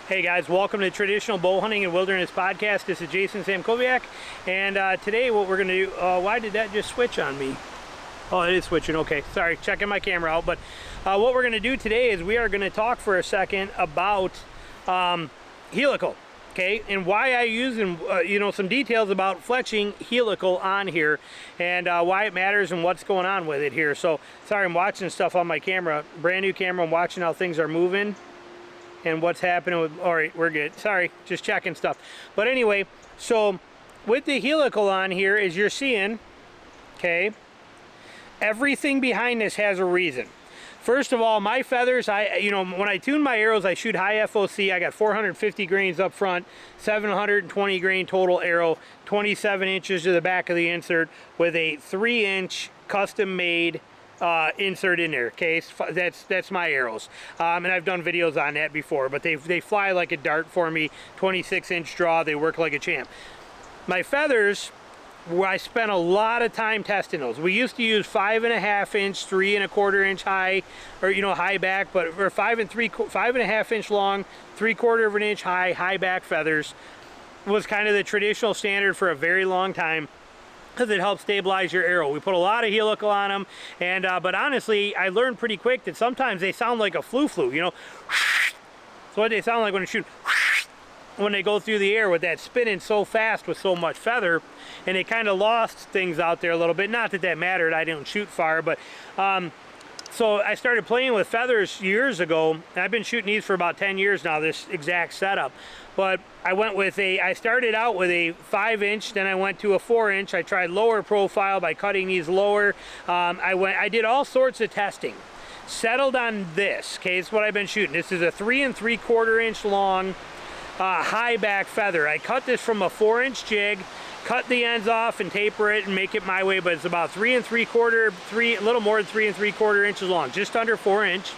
Hey guys, welcome to Traditional Bow Hunting and Wilderness Podcast. This is Jason Samkowiak, and today what we're going to do, why did that just switch on me? Oh, it is switching, okay. Sorry, checking my camera out, but what we're going to do today is we are going to talk for a second about helical, okay, and why I use, some details about fletching helical on here, and why it matters and what's going on with it here. So, sorry, I'm watching stuff on my camera, brand new camera, I'm watching how things are moving. And what's happening with, all right, we're good. Sorry, just checking stuff. But anyway, so with the helical on here, as you're seeing, okay, everything behind this has a reason. First of all, my feathers, when I tune my arrows, I shoot high FOC. I got 450 grains up front, 720 grain total arrow, 27 inches to the back of the insert with a 3-inch custom made insert in there. Okay, that's my arrows, and I've done videos on that before, but they fly like a dart for me. 26-inch draw, they work like a champ. My feathers, I spent a lot of time testing those. We used to use 5.5-inch, 3.25-inch high, or high back, but or 5.5-inch long, 3/4 of an inch high back feathers was kind of the traditional standard for a very long time, because it helps stabilize your arrow. We put a lot of helical on them, and but honestly, I learned pretty quick that sometimes they sound like a flu-flu, That's what they sound like when you shoot, when they go through the air with that spinning so fast with so much feather, and it kind of lost things out there a little bit. Not that that mattered, I didn't shoot far, but so I started playing with feathers years ago, and I've been shooting these for about 10 years now, this exact setup. But I started out with a 5-inch, then I went to a 4-inch. I tried lower profile by cutting these lower. I did all sorts of testing. Settled on this, okay, it's what I've been shooting. This is a 3 3/4-inch long high back feather. I cut this from a 4-inch jig, cut the ends off and taper it and make it my way, but it's about 3 3/4, a little more than 3 3/4 inches long, just under 4-inch.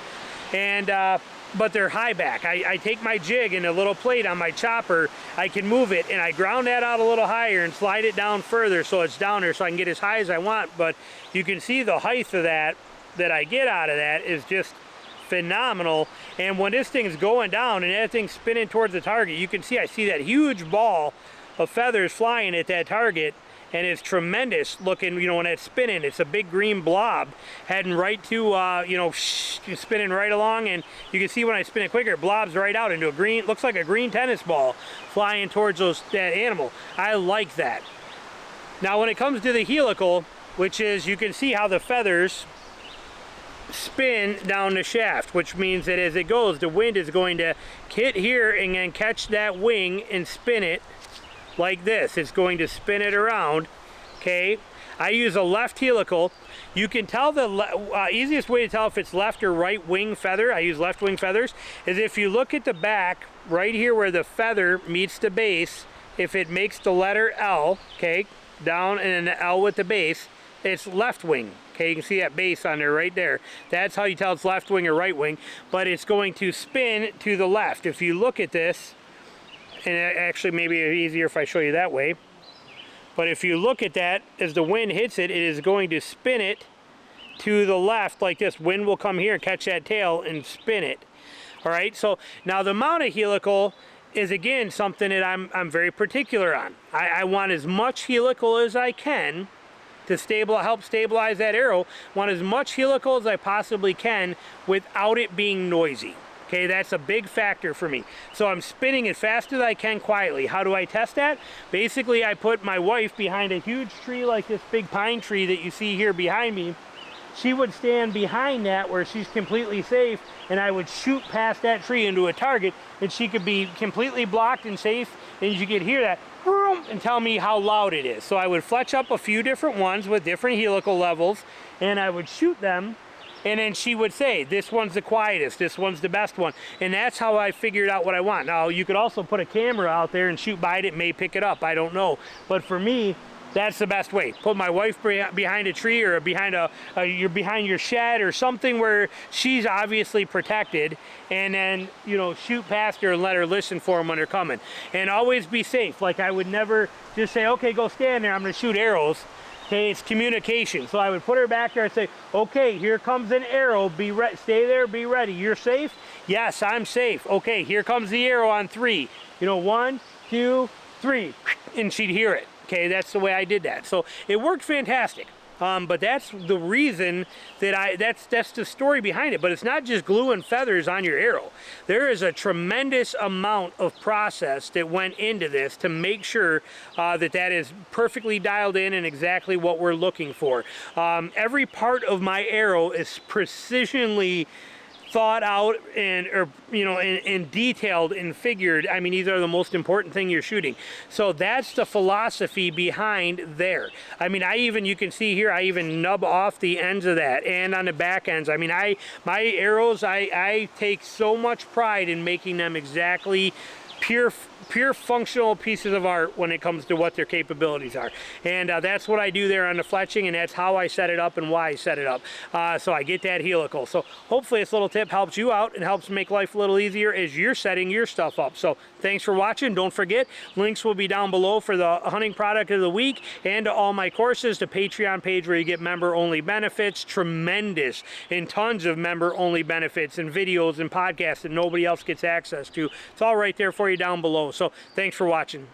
And but they're high back. I take my jig and a little plate on my chopper, I can move it, and I ground that out a little higher and slide it down further so it's down there so I can get as high as I want. But you can see the height of that I get out of that is just phenomenal. And when this thing's going down and that thing's spinning towards the target, you can see, I see that huge ball of feathers flying at that target, and it's tremendous looking. When it's spinning, it's a big green blob heading right to spinning right along, and you can see when I spin it quicker, it blobs right out into a green, looks like a green tennis ball flying towards that animal. I like that. Now when it comes to the helical, which is, you can see how the feathers spin down the shaft, which means that as it goes, the wind is going to hit here and then catch that wing and spin it like this. It's going to spin it around, okay? I use a left helical. You can tell the easiest way to tell if it's left or right wing feather, I use left wing feathers, is if you look at the back, right here where the feather meets the base, if it makes the letter L, okay, down and then the L with the base, it's left wing. Okay, you can see that base on there right there. That's how you tell it's left wing or right wing, but it's going to spin to the left. If you look at this, and actually maybe easier if I show you that way, but if you look at that, as the wind hits it, it is going to spin it to the left like this. Wind will come here, catch that tail, and spin it. All right, so now the amount of helical is again something that I'm very particular on. I want as much helical as I can to help stabilize that arrow. Want as much helical as I possibly can without it being noisy. Okay, that's a big factor for me. So I'm spinning as fast as I can quietly. How do I test that? Basically, I put my wife behind a huge tree like this big pine tree that you see here behind me. She would stand behind that where she's completely safe, and I would shoot past that tree into a target, and she could be completely blocked and safe, and you could hear that and tell me how loud it is. So I would fletch up a few different ones with different helical levels, and I would shoot them, and then she would say, this one's the quietest, this one's the best one. And that's how I figured out what I want. Now, you could also put a camera out there and shoot by it. It may pick it up, I don't know. But for me, that's the best way. Put my wife behind a tree, or behind you're behind your shed or something where she's obviously protected, and then shoot past her and let her listen for them when they're coming. And always be safe. Like, I would never just say, okay, go stand there, I'm going to shoot arrows. Okay, it's communication. So I would put her back there and say, okay, here comes an arrow, be ready, stay there, be ready. You're safe? Yes, I'm safe. Okay, here comes the arrow on 3. You know, 1, 2, 3, and she'd hear it. Okay, that's the way I did that. So it worked fantastic. But that's the reason that that's the story behind it. But it's not just glue and feathers on your arrow. There is a tremendous amount of process that went into this to make sure that is perfectly dialed in and exactly what we're looking for. Every part of my arrow is precisionally thought out and detailed and figured. I mean, these are the most important thing you're shooting. So that's the philosophy behind there. I mean, you can see here, I even nub off the ends of that and on the back ends. I mean, my arrows, I take so much pride in making them exactly pure functional pieces of art when it comes to what their capabilities are. And that's what I do there on the fletching, and that's how I set it up and why I set it up. So I get that helical. So hopefully this little tip helps you out and helps make life a little easier as you're setting your stuff up. So thanks for watching. Don't forget, links will be down below for the hunting product of the week and to all my courses, the Patreon page where you get member-only benefits, tremendous and tons of member-only benefits and videos and podcasts that nobody else gets access to. It's all right there for you down below. So thanks for watching.